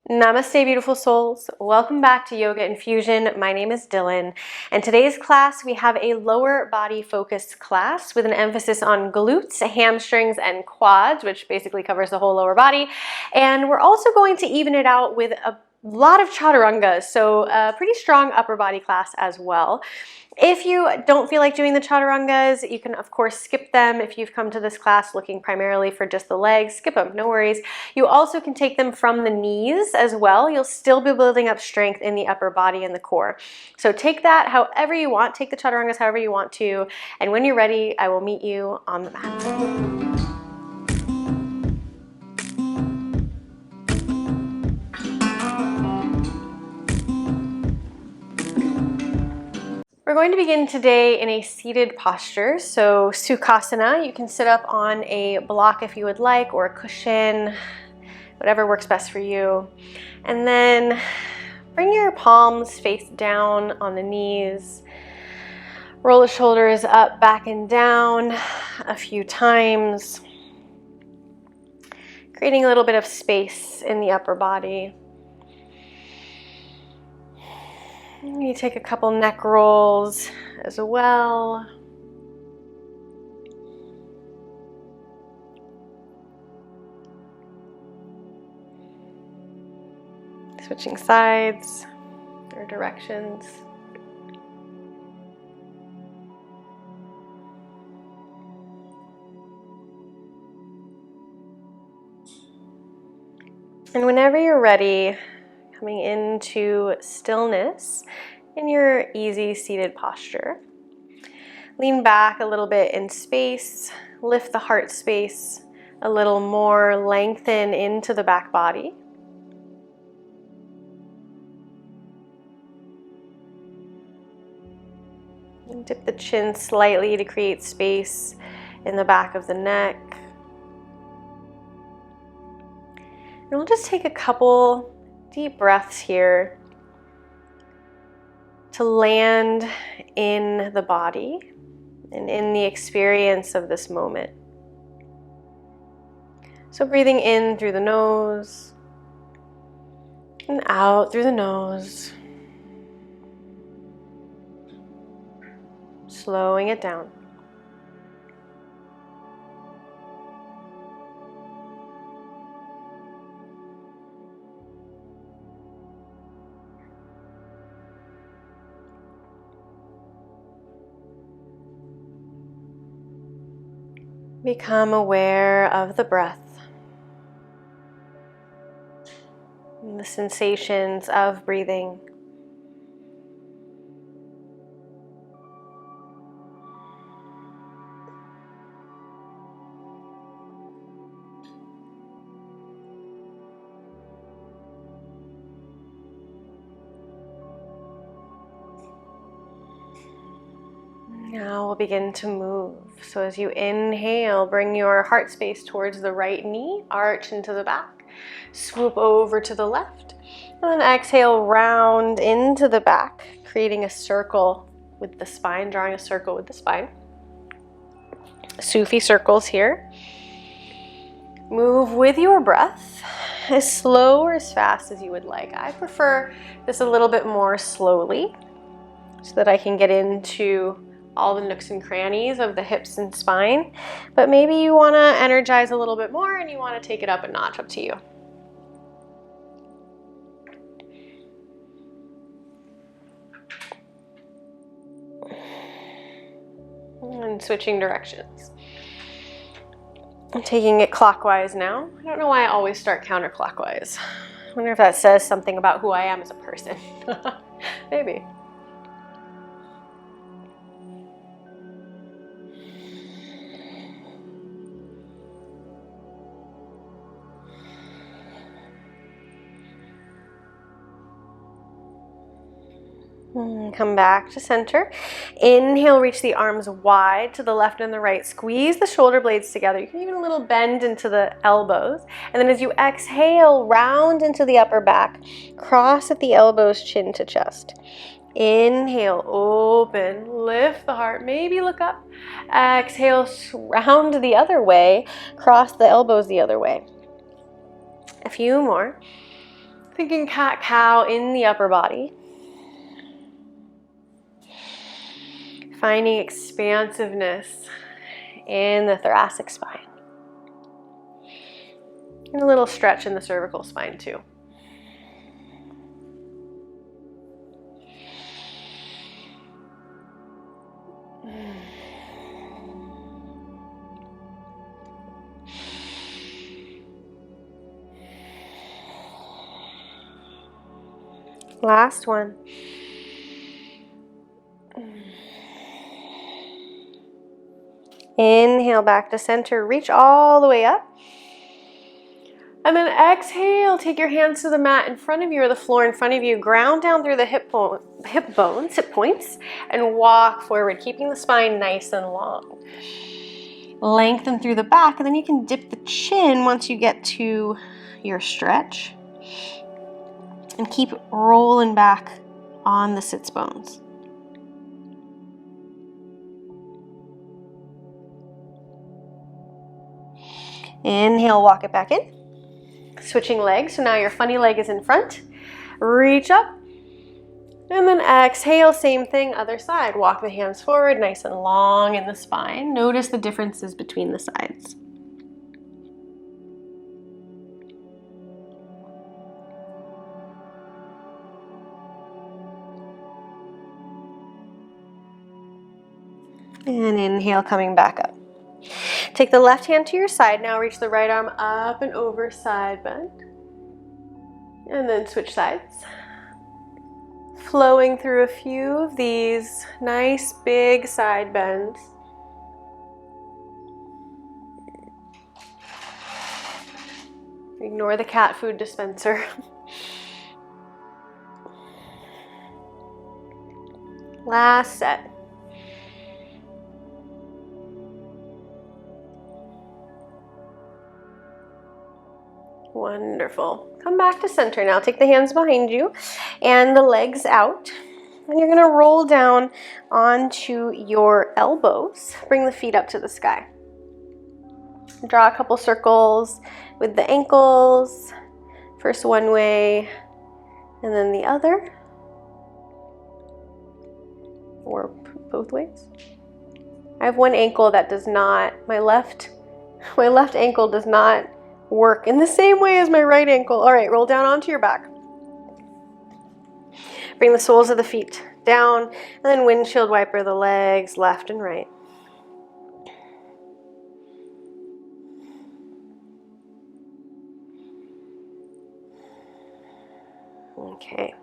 Namaste, beautiful souls. Welcome back to Yoga Infusion. My name is Dylan, and today's class we have a lower body focused class with an emphasis on glutes, hamstrings, and quads, which basically covers the whole lower body. And we're also going to even it out with a lot of chaturangas, so a pretty strong upper body class as well. If you don't feel like doing the chaturangas, you can of course skip them. If you've come to this class looking primarily for just the legs, skip them, no worries. You also can take them from the knees as well. You'll still be building up strength in the upper body and the core. So take that however you want, take the chaturangas however you want to, and when you're ready, I will meet you on the mat. We're going to begin today in a seated posture, so Sukhasana. You can sit up on a block if you would like, or a cushion, whatever works best for you. And then bring your palms face down on the knees. Roll the shoulders up, back, and down a few times, creating a little bit of space in the upper body. You take a couple neck rolls as well. Switching sides or directions. And whenever you're ready, coming into stillness in your easy seated posture. Lean back a little bit in space, lift the heart space a little more, lengthen into the back body. And dip the chin slightly to create space in the back of the neck. And we'll just take a couple deep breaths here to land in the body and in the experience of this moment. So breathing in through the nose and out through the nose, slowing it down. Become aware of the breath and the sensations of breathing. Now we'll begin to move. So as you inhale, bring your heart space towards the right knee, arch into the back, swoop over to the left, and then exhale, round into the back, creating a circle with the spine, drawing a circle with the spine. Sufi circles here. Move with your breath, as slow or as fast as you would like. I prefer this a little bit more slowly so that I can get into all the nooks and crannies of the hips and spine, but maybe you want to energize a little bit more and you want to take it up a notch, up to you. And switching directions. I'm taking it clockwise now. I don't know why I always start counterclockwise. I wonder if that says something about who I am as a person. Maybe. Come back to center. Inhale, reach the arms wide to the left and the right. Squeeze the shoulder blades together. You can even a little bend into the elbows. And then as you exhale, round into the upper back. Cross at the elbows, chin to chest. Inhale, open, lift the heart, maybe look up. Exhale, round the other way, cross the elbows the other way. A few more. Thinking cat-cow in the upper body. Finding expansiveness in the thoracic spine. And a little stretch in the cervical spine too. Last one. Inhale back to center, reach all the way up. And then exhale, take your hands to the mat in front of you or the floor in front of you. Ground down through the hip points, and walk forward, keeping the spine nice and long. Lengthen through the back, and then you can dip the chin once you get to your stretch. And keep rolling back on the sits bones. Inhale, walk it back in. Switching legs, so now your funny leg is in front. Reach up. And then exhale, same thing, other side. Walk the hands forward, nice and long in the spine. Notice the differences between the sides. And inhale, coming back up. Take the left hand to your side. Now reach the right arm up and over, side bend. And then switch sides. Flowing through a few of these nice big side bends. Ignore the cat food dispenser. Last set. Wonderful. Come back to center now. Take the hands behind you and the legs out. And you're going to roll down onto your elbows. Bring the feet up to the sky. Draw a couple circles with the ankles. First one way and then the other. Or both ways. I have one ankle that does not, my left ankle does not work in the same way as my right ankle. All right, roll down onto your back. Bring the soles of the feet down, and then windshield wiper the legs left and right. Okay,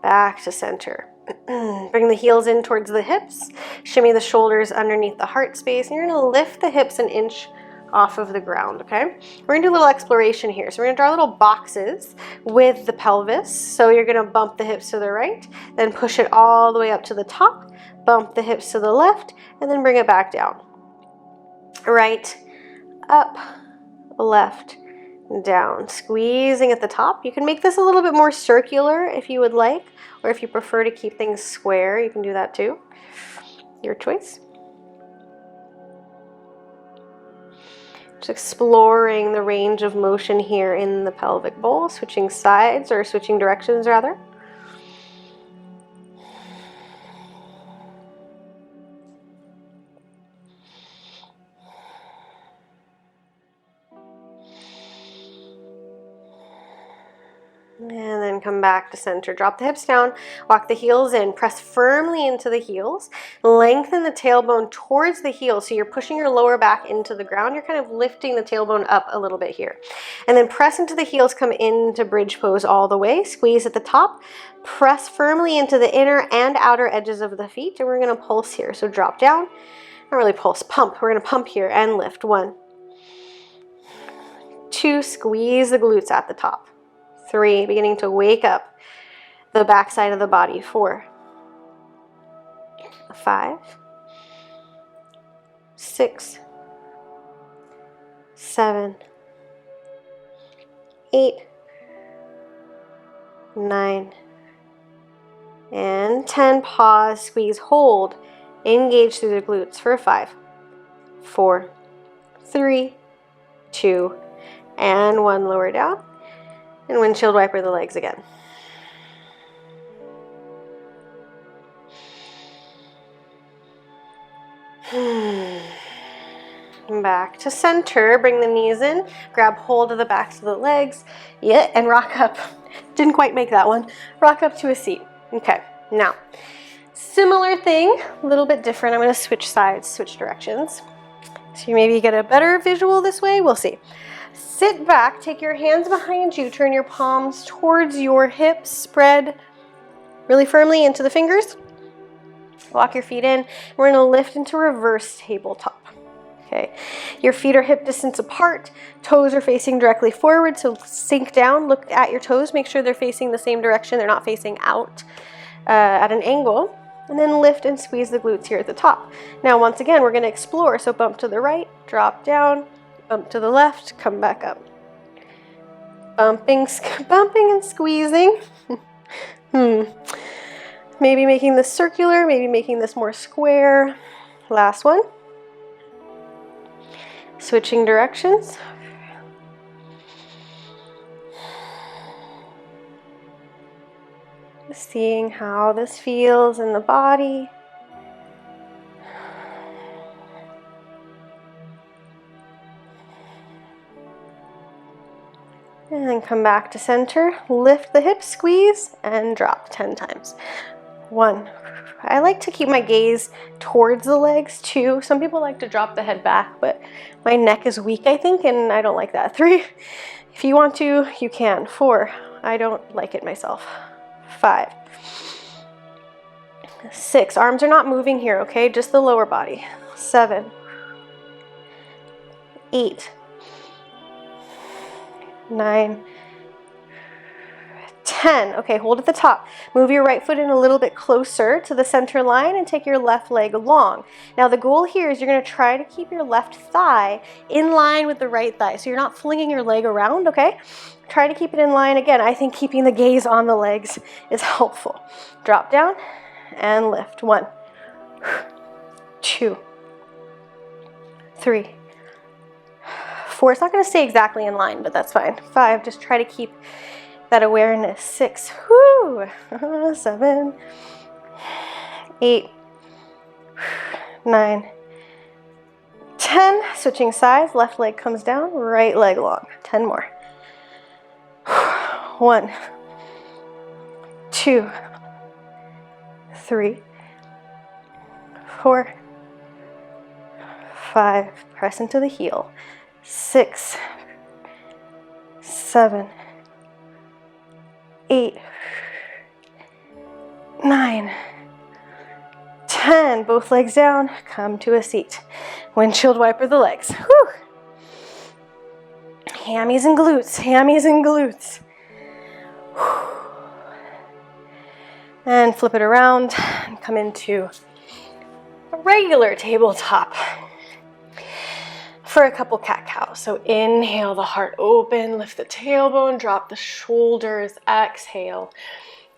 back to center. Bring the heels in towards the hips. Shimmy the shoulders underneath the heart space, and you're going to lift the hips an inch off of the ground, okay? We're gonna do a little exploration here. So we're gonna draw little boxes with the pelvis. So you're gonna bump the hips to the right, then push it all the way up to the top, bump the hips to the left, and then bring it back down. Right, up, left, down. Squeezing at the top. You can make this a little bit more circular if you would like, or if you prefer to keep things square, you can do that too. Your choice. Just exploring the range of motion here in the pelvic bowl, switching sides or switching directions rather. And then come back to center. Drop the hips down, walk the heels in, press firmly into the heels, lengthen the tailbone towards the heels. So you're pushing your lower back into the ground. You're kind of lifting the tailbone up a little bit here. And then press into the heels, come into bridge pose all the way. Squeeze at the top, press firmly into the inner and outer edges of the feet. And we're going to pulse here. So drop down, not really pulse, pump. We're going to pump here and lift. 1, 2, squeeze the glutes at the top. 3, beginning to wake up the back side of the body. 4, 5, 6, 7, 8, 9, and 10. Pause, squeeze, hold, engage through the glutes for 5, 4, 3, 2, and 1. Lower down. And windshield wiper the legs again. Back to center, bring the knees in, grab hold of the backs of the legs, yeah, and rock up. Didn't quite make that one. Rock up to a seat. Okay, now, similar thing, a little bit different. I'm gonna switch sides, switch directions. So you maybe get a better visual this way, we'll see. Sit back, take your hands behind you, turn your palms towards your hips, spread really firmly into the fingers. Walk your feet in. We're gonna lift into reverse tabletop. Okay, your feet are hip distance apart, toes are facing directly forward, so sink down, look at your toes, make sure they're facing the same direction, they're not facing out at an angle, and then lift and squeeze the glutes here at the top. Now once again, we're gonna explore, so bump to the right, drop down, bump to the left, come back up. Bumping and squeezing. Maybe making this circular, maybe making this more square. Last one. Switching directions. Seeing how this feels in the body. And then come back to center, lift the hips, squeeze, and drop 10 times. 1. I like to keep my gaze towards the legs too. Some people like to drop the head back, but my neck is weak, I think, and I don't like that. 3. If you want to, you can. 4. I don't like it myself. 5. 6. Arms are not moving here, okay? Just the lower body. 7. 8. 9. 10. Okay, hold at the top. Move your right foot in a little bit closer to the center line and take your left leg long. Now the goal here is you're going to try to keep your left thigh in line with the right thigh. So you're not flinging your leg around, okay? Try to keep it in line. Again, I think keeping the gaze on the legs is helpful. Drop down and lift. 1, 2, 3, 4. It's not going to stay exactly in line, but that's fine. 5, just try to keep that awareness. 6, 7, 8, 9, 10. Switching sides, left leg comes down, right leg long. 10 more. 1, 2, 3, 4, 5. Press into the heel. 6, 7, 8, 9, 10. Both legs down, come to a seat. Windshield wiper the legs. Whew. Hammies and glutes, hammies and glutes. Whew. And flip it around and come into a regular tabletop for a couple cat-cows. So inhale, the heart open, lift the tailbone, drop the shoulders, exhale,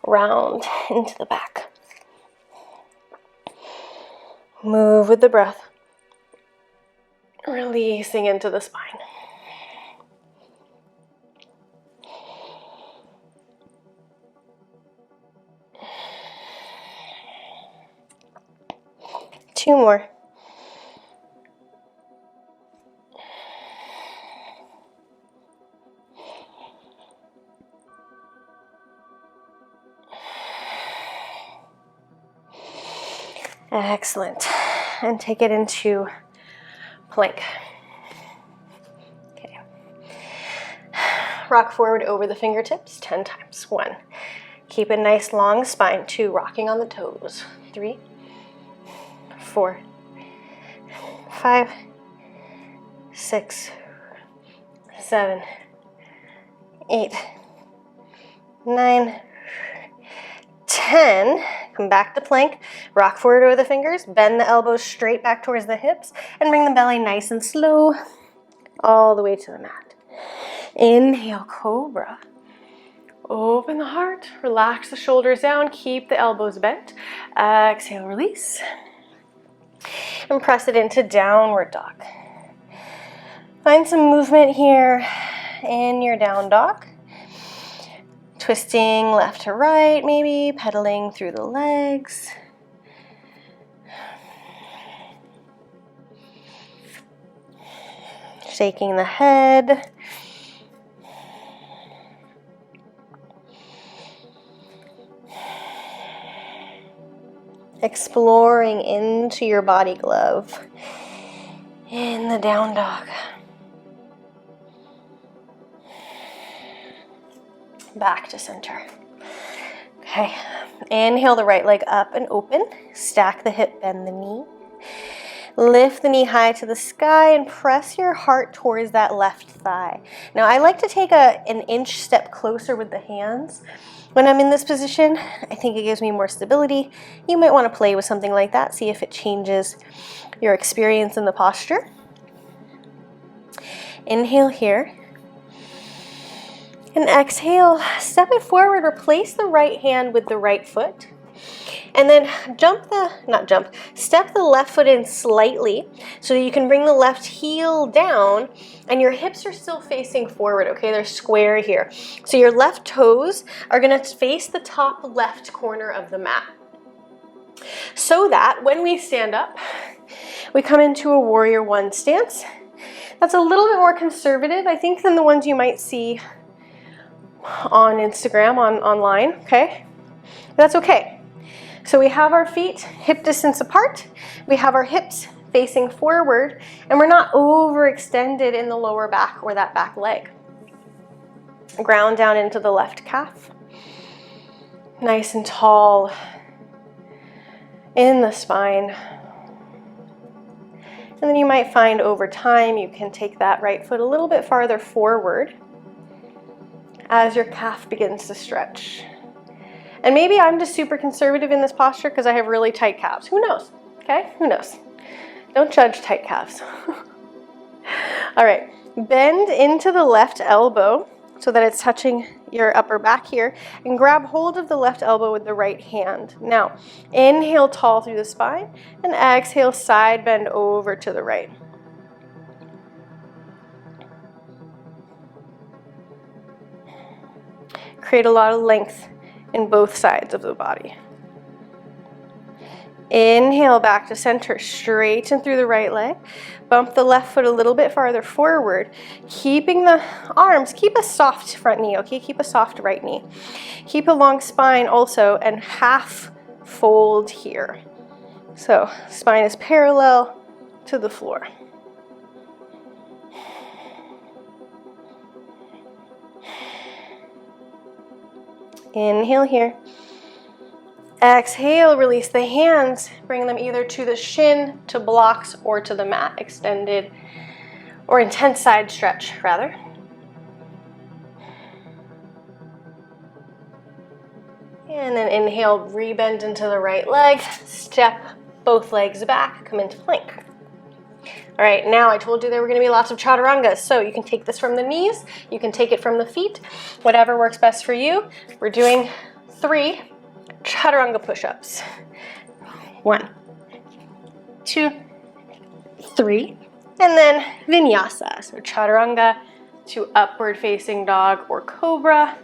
round into the back. Move with the breath, releasing into the spine. Two more. Excellent. And take it into plank. Okay. Rock forward over the fingertips 10 times. 1. Keep a nice long spine. 2. Rocking on the toes. 3, 4, 5, 6, 7, 8, 9, 10. Come back to plank, rock forward over the fingers, bend the elbows straight back towards the hips, and bring the belly nice and slow all the way to the mat. Inhale, cobra. Open the heart, relax the shoulders down, keep the elbows bent. Exhale, release. And press it into downward dog. Find some movement here in your down dog. Twisting left to right, maybe pedaling through the legs. Shaking the head. Exploring into your body glove in the down dog. Back to center. Okay, inhale the right leg up and open. Stack the hip, bend the knee. Lift the knee high to the sky and press your heart towards that left thigh. Now I like to take an inch step closer with the hands. When I'm in this position, I think it gives me more stability. You might want to play with something like that, see if it changes your experience in the posture. Inhale here. And exhale, step it forward, replace the right hand with the right foot. And then step the left foot in slightly so that you can bring the left heel down and your hips are still facing forward, okay? They're square here. So your left toes are gonna face the top left corner of the mat. So that when we stand up, we come into a warrior one stance. That's a little bit more conservative, I think, than the ones you might see on Instagram, online, okay? That's okay. So we have our feet hip distance apart, we have our hips facing forward, and we're not overextended in the lower back or that back leg. Ground down into the left calf. Nice and tall in the spine. And then you might find over time you can take that right foot a little bit farther forward as your calf begins to stretch. And maybe I'm just super conservative in this posture because I have really tight calves. Who knows? Okay? Who knows? Don't judge tight calves. All right. Bend into the left elbow so that it's touching your upper back here, and grab hold of the left elbow with the right hand. Now, inhale tall through the spine, and exhale side bend over to the right. Create a lot of length in both sides of the body. Inhale back to center, straighten through the right leg. Bump the left foot a little bit farther forward, keeping the arms, keep a soft front knee, okay? Keep a soft right knee. Keep a long spine also, and half fold here. So spine is parallel to the floor. Inhale here. Exhale, release the hands, bring them either to the shin, to blocks, or to the mat, extended or intense side stretch, rather. And then inhale, rebend into the right leg, step both legs back, come into plank. All right, now I told you there were going to be lots of chaturangas, so you can take this from the knees, you can take it from the feet, whatever works best for you. We're doing 3 chaturanga push-ups. 1, 2, 3, and then vinyasa. So chaturanga to upward facing dog or cobra.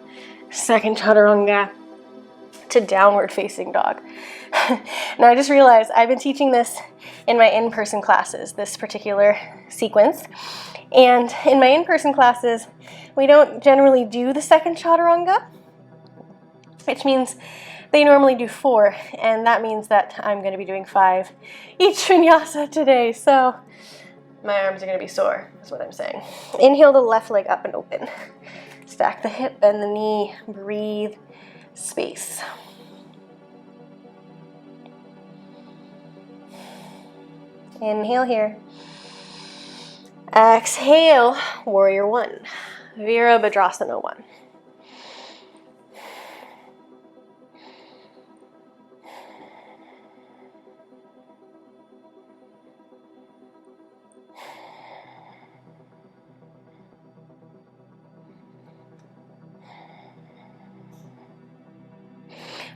Second chaturanga to downward facing dog. Now I just realized I've been teaching this in my in-person classes, this particular sequence. And in my in-person classes, we don't generally do the second chaturanga, which means they normally do 4, and that means that I'm going to be doing 5 each vinyasa today, so my arms are going to be sore, is what I'm saying. Inhale the left leg up and open. Stack the hip, bend the knee, breathe, space. Inhale here. Exhale, warrior one, Virabhadrasana 1.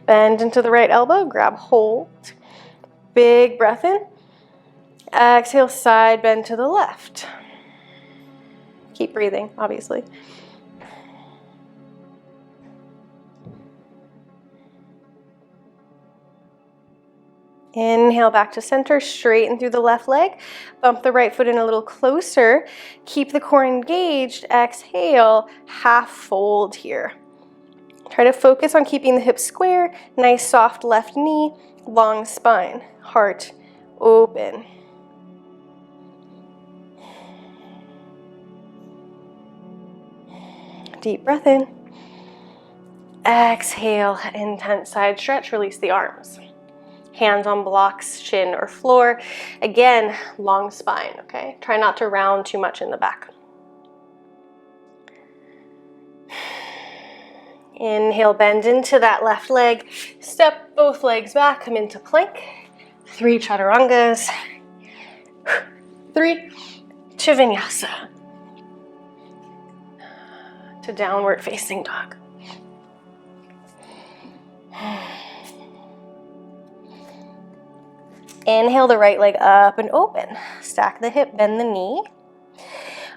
Bend into the right elbow, grab hold. Big breath in. Exhale, side bend to the left. Keep breathing, obviously. Inhale back to center, straighten through the left leg. Bump the right foot in a little closer. Keep the core engaged. Exhale, half fold here. Try to focus on keeping the hips square. Nice soft left knee, long spine, heart open. Deep breath in. Exhale, intense side stretch, release the arms. Hands on blocks, shin or floor. Again, long spine, okay? Try not to round too much in the back. Inhale, bend into that left leg. Step both legs back, come into plank. 3 chaturangas. 3 to Vinyasa. To downward facing dog. Inhale the right leg up and open. Stack the hip, bend the knee.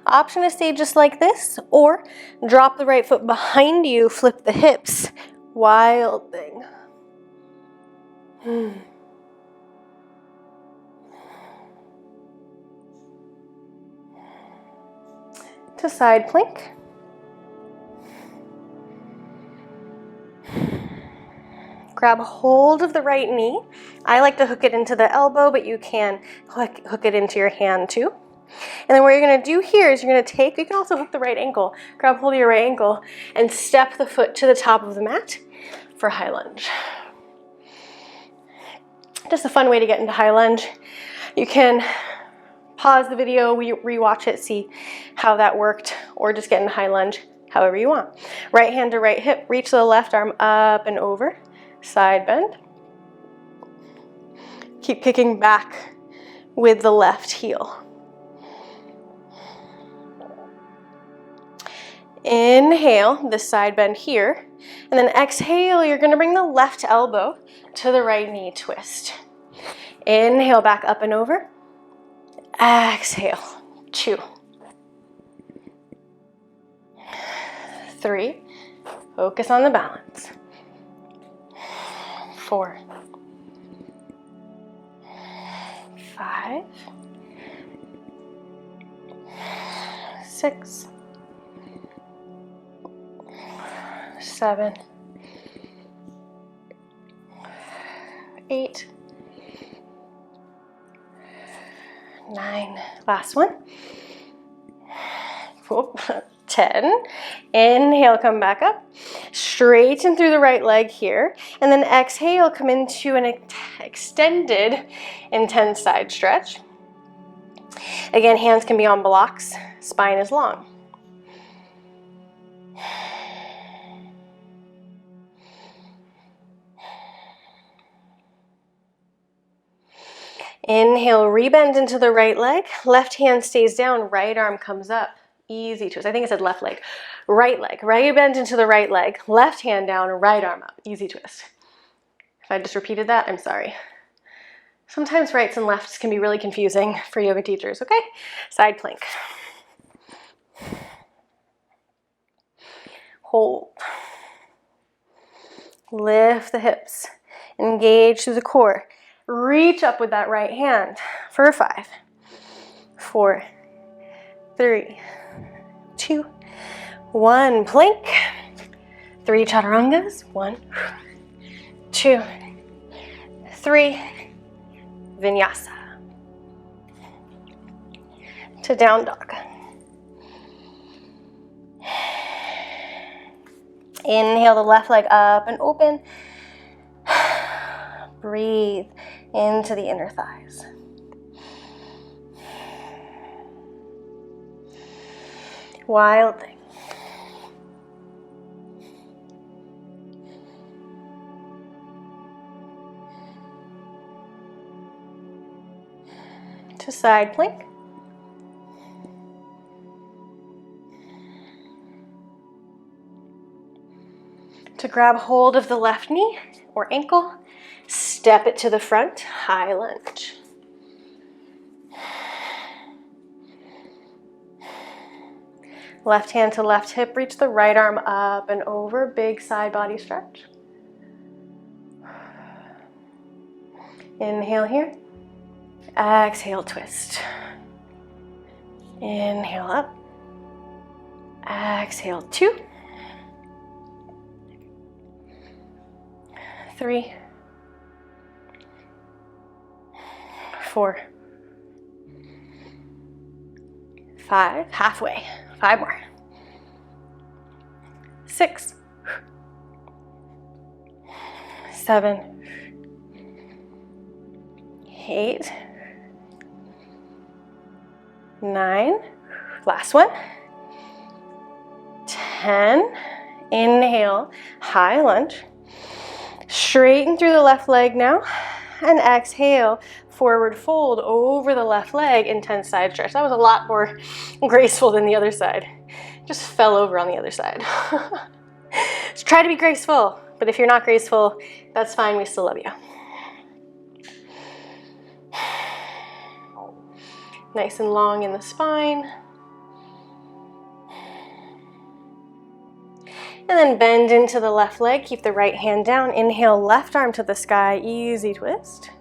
Option to stay just like this, or drop the right foot behind you, flip the hips. Wild thing. To side plank. Grab hold of the right knee. I like to hook it into the elbow, but you can hook it into your hand too. And then what you're gonna do here is you're gonna take, you can also hook the right ankle, grab hold of your right ankle and step the foot to the top of the mat for high lunge. Just a fun way to get into high lunge. You can pause the video, rewatch it, see how that worked, or just get into high lunge however you want. Right hand to right hip, reach the left arm up and over. Side bend. Keep kicking back with the left heel. Inhale, the side bend here. And then exhale, you're gonna bring the left elbow to the right knee twist. Inhale, back up and over. Exhale, 2. 3. Focus on the balance. 4. 5. 6. 7. 8. 9. Last one. 10. Inhale, come back up. Straighten through the right leg here. And then exhale, come into an extended, intense side stretch. Again, hands can be on blocks. Spine is long. Inhale, rebend into the right leg. Left hand stays down, right arm comes up. Easy twist. I think I said left leg. Right leg. Right bend into the right leg. Left hand down, right arm up. Easy twist. If I just repeated that, I'm sorry. Sometimes rights and lefts can be really confusing for yoga teachers, okay? Side plank. Hold. Lift the hips. Engage through the core. Reach up with that right hand for 5, 4, 3, 2, 1. Plank. 3 chaturangas. 1, 2, 3. Vinyasa. To down dog. Inhale the left leg up and open. Breathe into the inner thighs. Wild thing. To side plank. To grab hold of the left knee or ankle, step it to the front, high lunge. Left hand to left hip, reach the right arm up and over, big side body stretch. Inhale here. Exhale, twist. Inhale up. Exhale, 2, 3, 4, 5, halfway, 5 more, 6, 7, 8, 9, last one, 10, inhale, high lunge, straighten through the left leg now, and exhale, forward fold over the left leg, intense side stretch. That was a lot more graceful than the other side. Just fell over on the other side. Just try to be graceful, but if you're not graceful, that's fine, we still love you. Nice and long in the spine. And then bend into the left leg, keep the right hand down. Inhale, left arm to the sky, easy twist.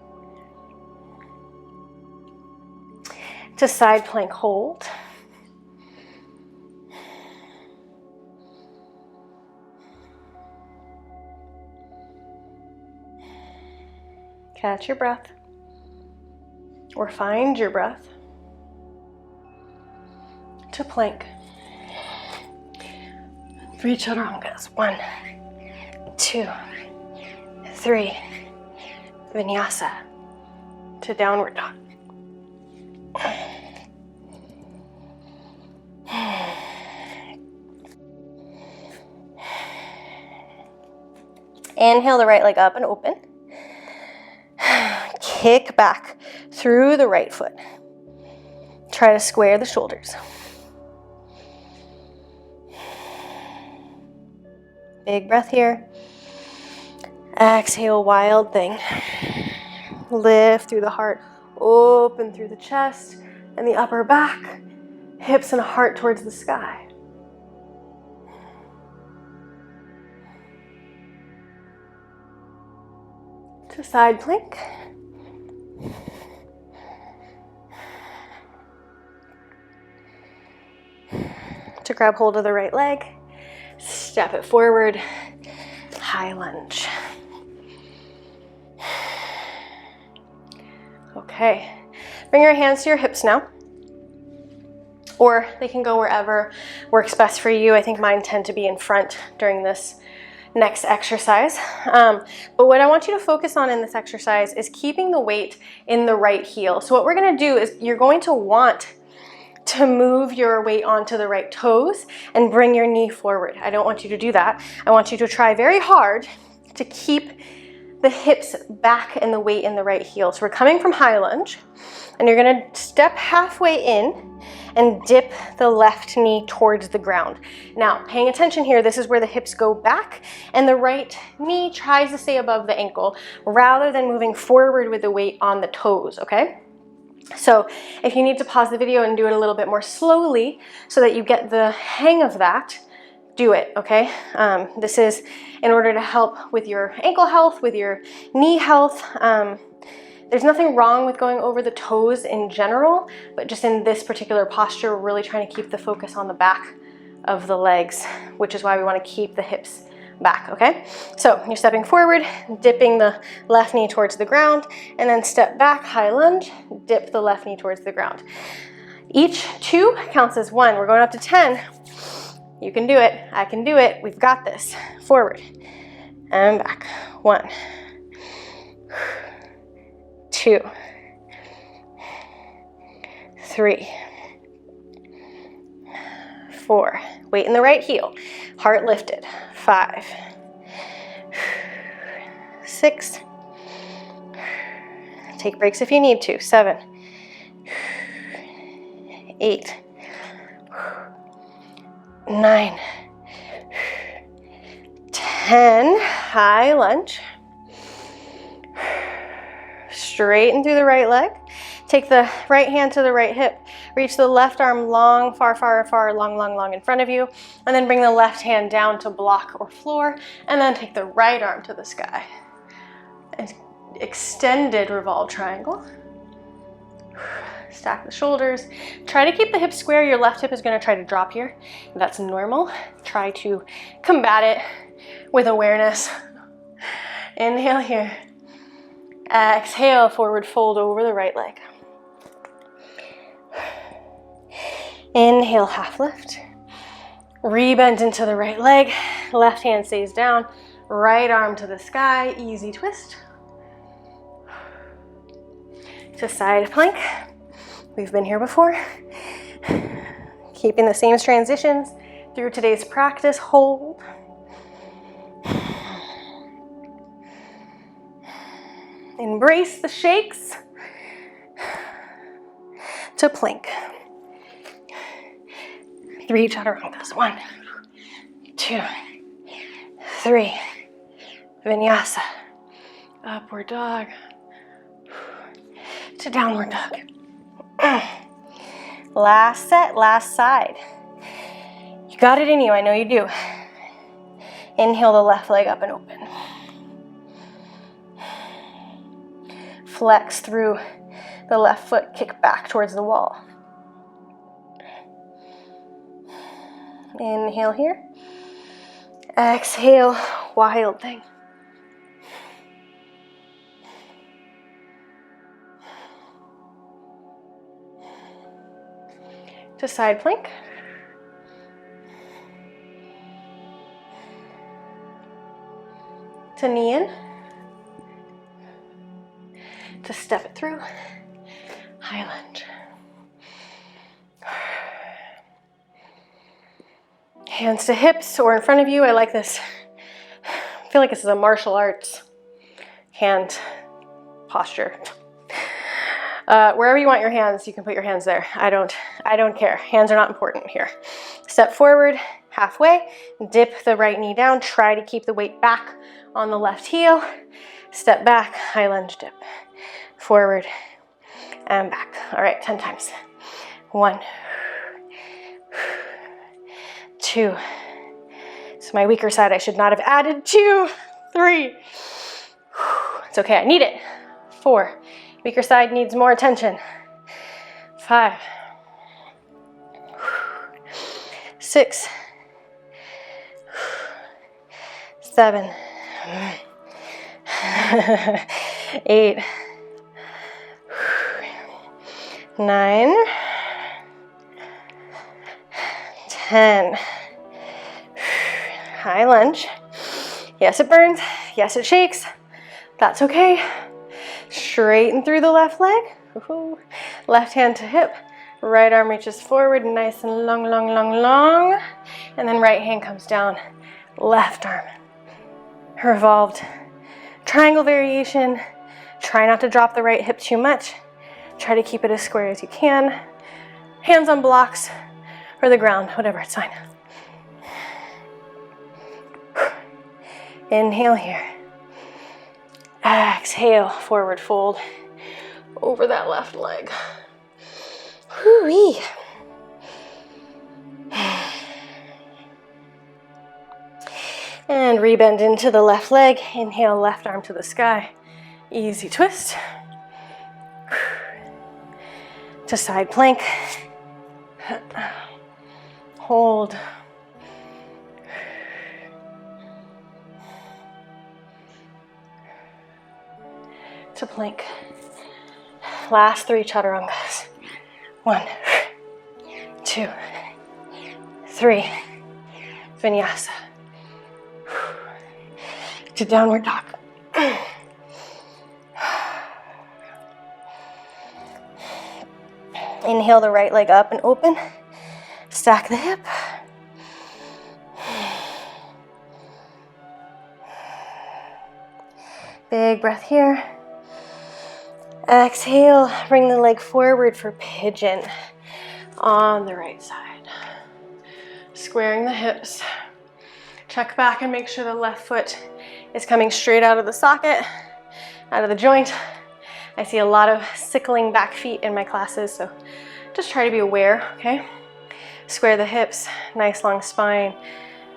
To side plank hold. Catch your breath, or find your breath. To plank. 3 chaturangas. 1, 2, 3. Vinyasa. To downward dog. Inhale the right leg up and open. Kick back through the right foot. Try to square the shoulders. Big breath here. Exhale, wild thing. Lift through the heart, open through the chest and the upper back, hips and heart towards the sky. To side plank. To grab hold of the right leg. Step it forward, high lunge. Okay, bring your hands to your hips now. Or they can go wherever works best for you. I think mine tend to be in front during this next exercise. But what I want you to focus on in this exercise is keeping the weight in the right heel. So what we're gonna do is you're going to want to move your weight onto the right toes and bring your knee forward. I don't want you to do that. I want you to try very hard to keep the hips back and the weight in the right heel. So we're coming from high lunge and you're gonna step halfway in and dip the left knee towards the ground. Now, paying attention here, this is where the hips go back and the right knee tries to stay above the ankle rather than moving forward with the weight on the toes, okay? So if you need to pause the video and do it a little bit more slowly so that you get the hang of that, do it, okay? This is in order to help with your ankle health, with your knee health. There's nothing wrong with going over the toes in general, but just in this particular posture, we're really trying to keep the focus on the back of the legs, which is why we want to keep the hips back, okay? So you're stepping forward, dipping the left knee towards the ground, and then step back, high lunge, dip the left knee towards the ground. Each 2 counts as 1. We're going up to 10. You can do it. I can do it. We've got this. Forward and back. 1, 2, 3, 4. Weight in the right heel. Heart lifted. 5, 6. Take breaks if you need to. 7, 8, 9, 10. High lunge. Straighten through the right leg. Take the right hand to the right hip. Reach the left arm long, far, long in front of you. And then bring the left hand down to block or floor. And then take the right arm to the sky. And extended revolve triangle. Stack the shoulders. Try to keep the hips square. Your left hip is going to try to drop here. That's normal. Try to combat it with awareness. Inhale here. Exhale, forward fold over the right leg. Inhale, half lift. Rebend into the right leg. Left hand stays down. Right arm to the sky. Easy twist. To side plank. We've been here before. Keeping the same transitions through today's practice. Hold. Embrace the shakes. To plank. 3 chaturangas. 1, 2, 3. Vinyasa. Upward dog. To downward dog. Last set, last side. You got it in you, I know you do. Inhale the left leg up and open. Flex through the left foot, kick back towards the wall. Inhale here. Exhale, wild thing. To side plank. To knee in. To step it through. High lunge. Hands to hips or in front of you. I like this. I feel like this is a martial arts hand posture. Wherever you want your hands, you can put your hands there. I don't care. Hands are not important here. Step forward, halfway, dip the right knee down. Try to keep the weight back on the left heel. Step back, high lunge dip. Forward and back. All right, 10 times. 1, 2. It's my weaker side. I should not have added 2, 3. It's okay, I need it. 4. Weaker side needs more attention. 5, 6, 7, 8, 9, 10. High lunge. Yes, it burns. Yes, it shakes. That's okay. Straighten through the left leg. Woo-hoo. Left hand to hip. Right arm reaches forward, nice and long, long, long, long. And then right hand comes down. Left arm. Revolved. Triangle variation. Try not to drop the right hip too much. Try to keep it as square as you can. Hands on blocks or the ground, whatever, it's fine. Inhale here. Exhale, forward fold over that left leg. Whoo-wee. And rebend into the left leg. Inhale, left arm to the sky. Easy twist. To side plank. Hold. To plank. Last 3 chaturangas. 1, 2, 3. Vinyasa. To downward dog. Inhale the right leg up and open. Stack the hip. Big breath here. Exhale, bring the leg forward for pigeon on the right side. Squaring the hips. Check back and make sure the left foot is coming straight out of the socket, out of the joint. I see a lot of sickling back feet in my classes, so just try to be aware, okay? Square the hips, nice long spine,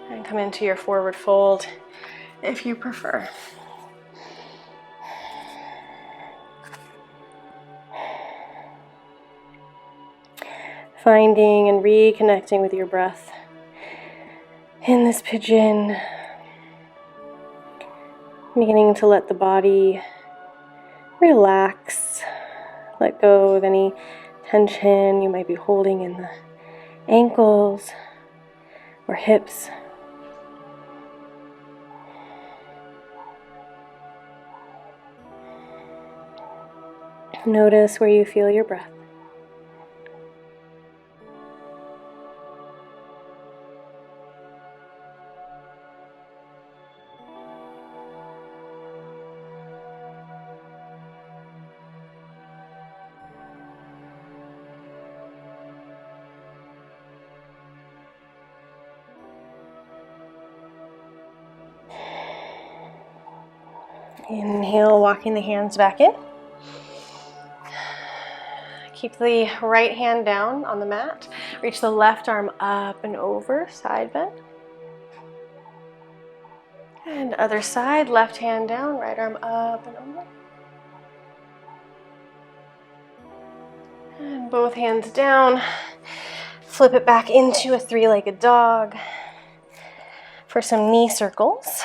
and come into your forward fold if you prefer. Finding and reconnecting with your breath in this pigeon. Beginning to let the body relax. Let go of any tension you might be holding in the ankles or hips. Notice where you feel your breath. Inhale, walking the hands back in. Keep the right hand down on the mat. Reach the left arm up and over, side bend. And other side, left hand down, right arm up and over. And both hands down. Flip it back into a three-legged dog for some knee circles.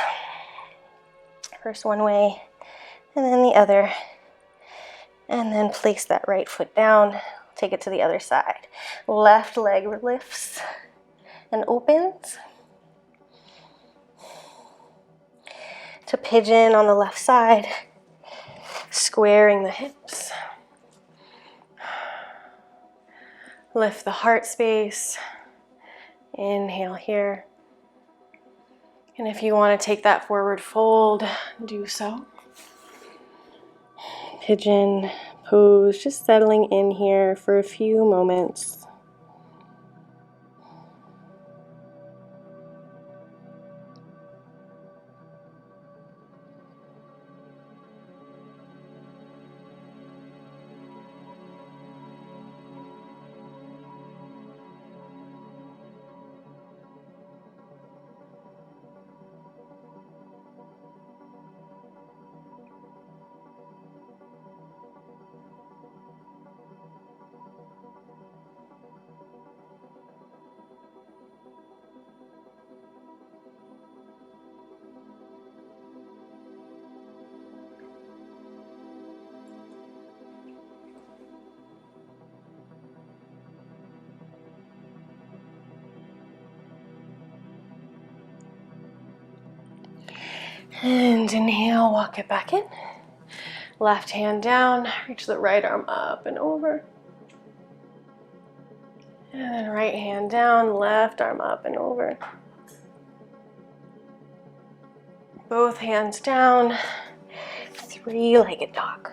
First one way, and then the other. And then place that right foot down. Take it to the other side. Left leg lifts and opens. To pigeon on the left side. Squaring the hips. Lift the heart space. Inhale here. And if you want to take that forward fold, do so. Pigeon pose, just settling in here for a few moments. And inhale, walk it back in. Left hand down, reach the right arm up and over. And then right hand down, left arm up and over. Both hands down, three-legged dog,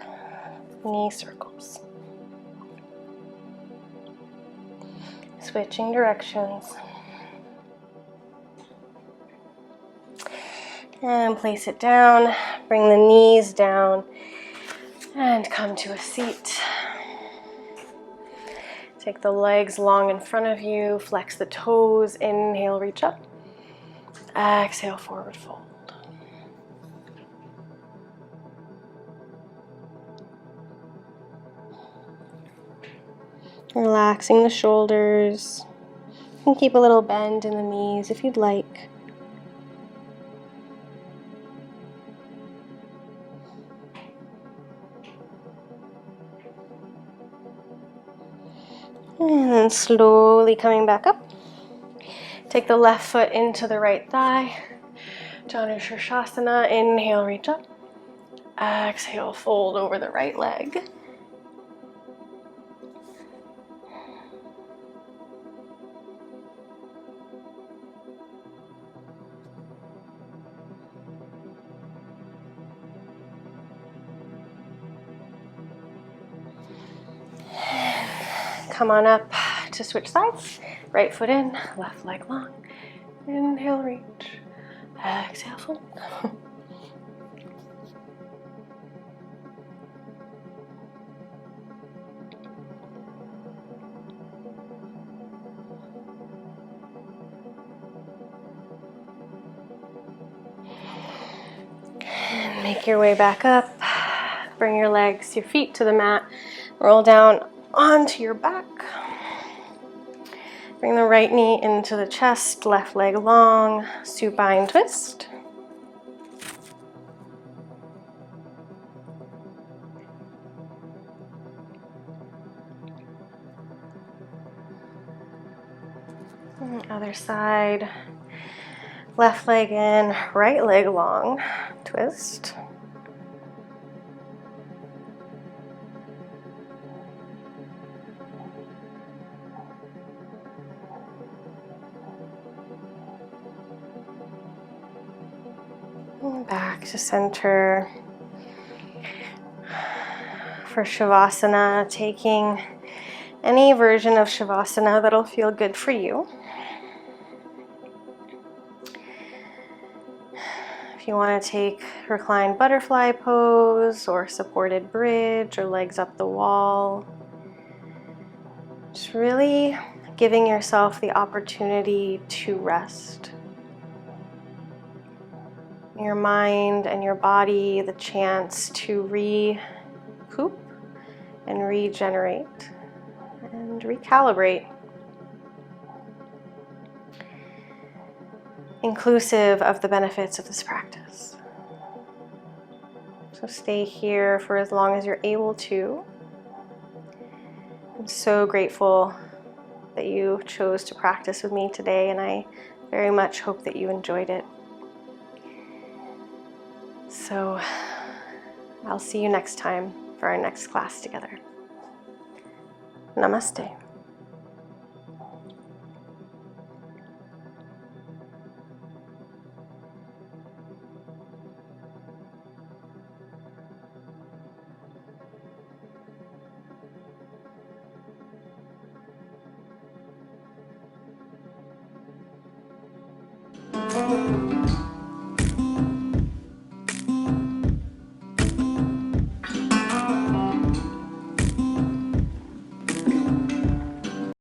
knee circles. Switching directions. And place it down, bring the knees down, and come to a seat. Take the legs long in front of you, flex the toes, inhale, reach up. Exhale, forward fold. Relaxing the shoulders. You can keep a little bend in the knees if you'd like. And then slowly coming back up. Take the left foot into the right thigh. Janushirshasana. Inhale, reach up. Exhale, fold over the right leg. Come on up to switch sides. Right foot in, left leg long. Inhale, reach. Exhale, fold. And make your way back up. Bring your legs, your feet to the mat. Roll down onto your back. Bring the right knee into the chest, left leg long, supine twist. Other side, left leg in, right leg long, twist. And back to center. For Shavasana, taking any version of Shavasana that'll feel good for you. If you want to take reclined butterfly pose or supported bridge or legs up the wall, just really giving yourself the opportunity to rest. Your mind and your body the chance to recoup and regenerate and recalibrate. Inclusive of the benefits of this practice. So stay here for as long as you're able to. I'm so grateful that you chose to practice with me today, and I very much hope that you enjoyed it. So I'll see you next time for our next class together. Namaste.